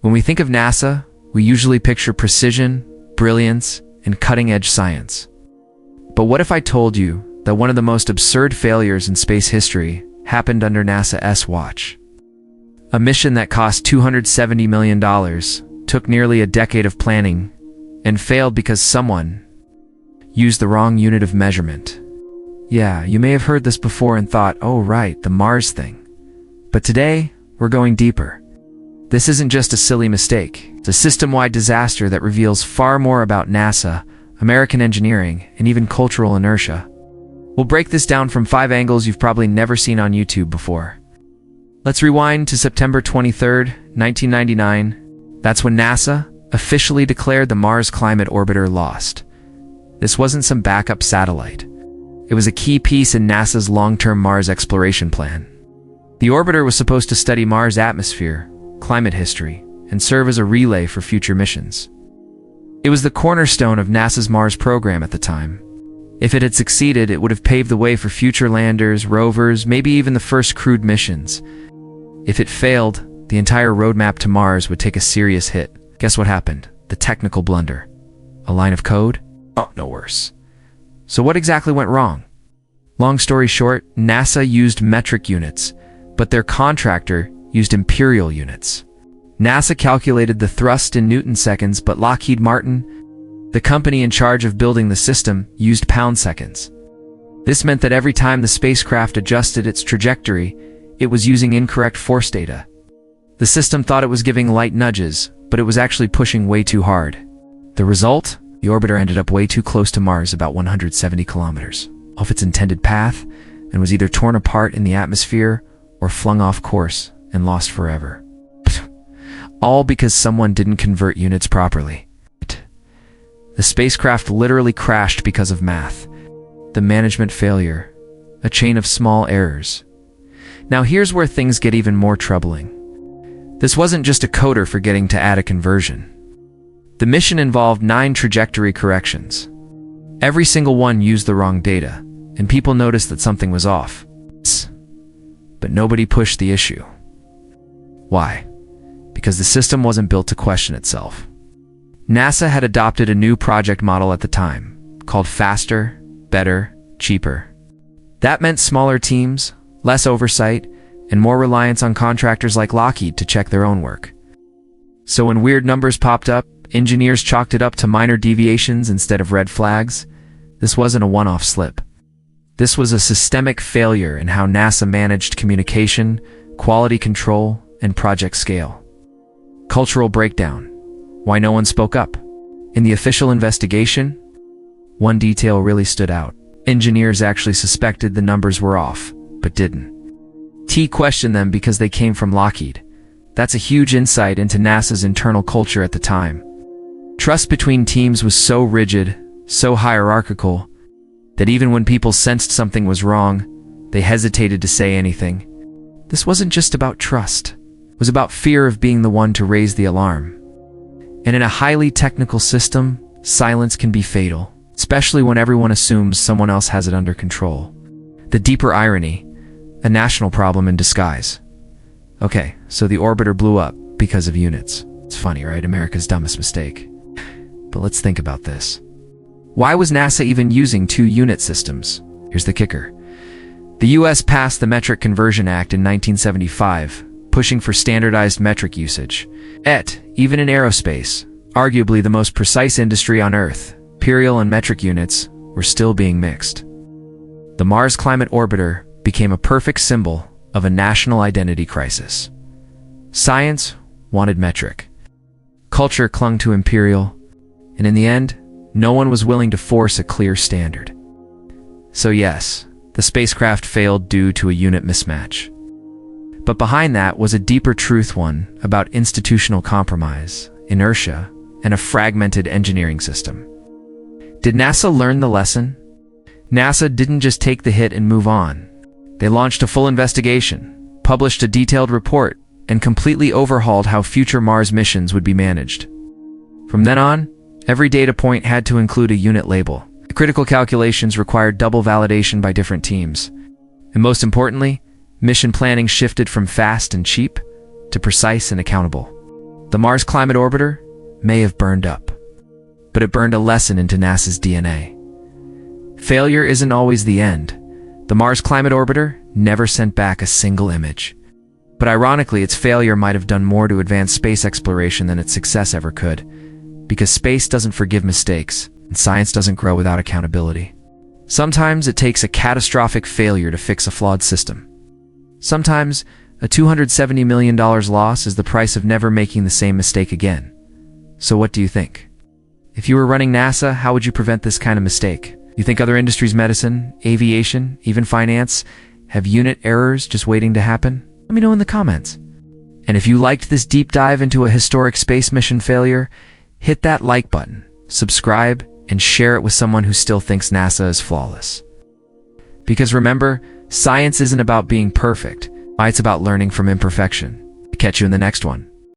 When we think of NASA, we usually picture precision, brilliance, and cutting-edge science. But what if I told you that one of the most absurd failures in space history happened under NASA's watch? A mission that cost $270 million, took nearly a decade of planning, and failed because someone used the wrong unit of measurement. Yeah, you may have heard this before and thought, oh right, the Mars thing. But today, we're going deeper. This isn't just a silly mistake. It's a system-wide disaster that reveals far more about NASA, American engineering, and even cultural inertia. We'll break this down from 5 angles you've probably never seen on YouTube before. Let's rewind to September 23rd, 1999. That's when NASA officially declared the Mars Climate Orbiter lost. This wasn't some backup satellite. It was a key piece in NASA's long-term Mars exploration plan. The orbiter was supposed to study Mars' atmosphere, climate history, and serve as a relay for future missions. It was the cornerstone of NASA's Mars program at the time. If it had succeeded, it would have paved the way for future landers, rovers, maybe even the first crewed missions. If it failed, the entire roadmap to Mars would take a serious hit. Guess what happened? The technical blunder. A line of code? Oh, no worse. So what exactly went wrong? Long story short, NASA used metric units, but their contractor used imperial units. NASA calculated the thrust in Newton seconds, but Lockheed Martin, the company in charge of building the system, used pound seconds. This meant that every time the spacecraft adjusted its trajectory, it was using incorrect force data. The system thought it was giving light nudges, but it was actually pushing way too hard. The result? The orbiter ended up way too close to Mars, about 170 kilometers, off its intended path, and was either torn apart in the atmosphere or flung off course and lost forever. All because someone didn't convert units properly. The spacecraft literally crashed because of math. The management failure. A chain of small errors. Now here's where things get even more troubling. This wasn't just a coder forgetting to add a conversion. The mission involved 9 trajectory corrections. Every single one used the wrong data, and people noticed that something was off. But nobody pushed the issue. Why? Because the system wasn't built to question itself. NASA had adopted a new project model at the time, called faster, better, cheaper. That meant smaller teams, less oversight, and more reliance on contractors like Lockheed to check their own work. So when weird numbers popped up, engineers chalked it up to minor deviations instead of red flags. This wasn't a one-off slip. This was a systemic failure in how NASA managed communication, quality control, and project scale. Cultural breakdown. Why no one spoke up? In the official investigation, one detail really stood out. Engineers actually suspected the numbers were off, but didn't. T questioned them because they came from Lockheed. That's a huge insight into NASA's internal culture at the time. Trust between teams was so rigid, so hierarchical, that even when people sensed something was wrong, they hesitated to say anything. This wasn't just about trust. It was about fear of being the one to raise the alarm. And in a highly technical system, silence can be fatal, especially when everyone assumes someone else has it under control. The deeper irony, a national problem in disguise. Okay, so the orbiter blew up because of units. It's funny, right? America's dumbest mistake. But let's think about this. Why was NASA even using 2 unit systems? Here's the kicker. The US passed the Metric Conversion Act in 1975, pushing for standardized metric usage. Even in aerospace, arguably the most precise industry on Earth, imperial and metric units were still being mixed. The Mars Climate Orbiter became a perfect symbol of a national identity crisis. Science wanted metric. Culture clung to imperial, and in the end, no one was willing to force a clear standard. So yes, the spacecraft failed due to a unit mismatch. But behind that was a deeper truth, one about institutional compromise, inertia, and a fragmented engineering system. Did NASA learn the lesson? NASA didn't just take the hit and move on. They launched a full investigation, published a detailed report, and completely overhauled how future Mars missions would be managed. From then on, every data point had to include a unit label. The critical calculations required double validation by different teams. And most importantly, mission planning shifted from fast and cheap to precise and accountable. The Mars Climate Orbiter may have burned up, but it burned a lesson into NASA's DNA. Failure isn't always the end. The Mars Climate Orbiter never sent back a single image. But ironically, its failure might have done more to advance space exploration than its success ever could, because space doesn't forgive mistakes, and science doesn't grow without accountability. Sometimes it takes a catastrophic failure to fix a flawed system. Sometimes a $270 million loss is the price of never making the same mistake again. So what do you think? If you were running NASA, how would you prevent this kind of mistake? You think other industries, medicine, aviation, even finance, have unit errors just waiting to happen? Let me know in the comments. And if you liked this deep dive into a historic space mission failure, hit that like button, subscribe, and share it with someone who still thinks NASA is flawless. Because remember, science isn't about being perfect. It's about learning from imperfection. I'll catch you in the next one.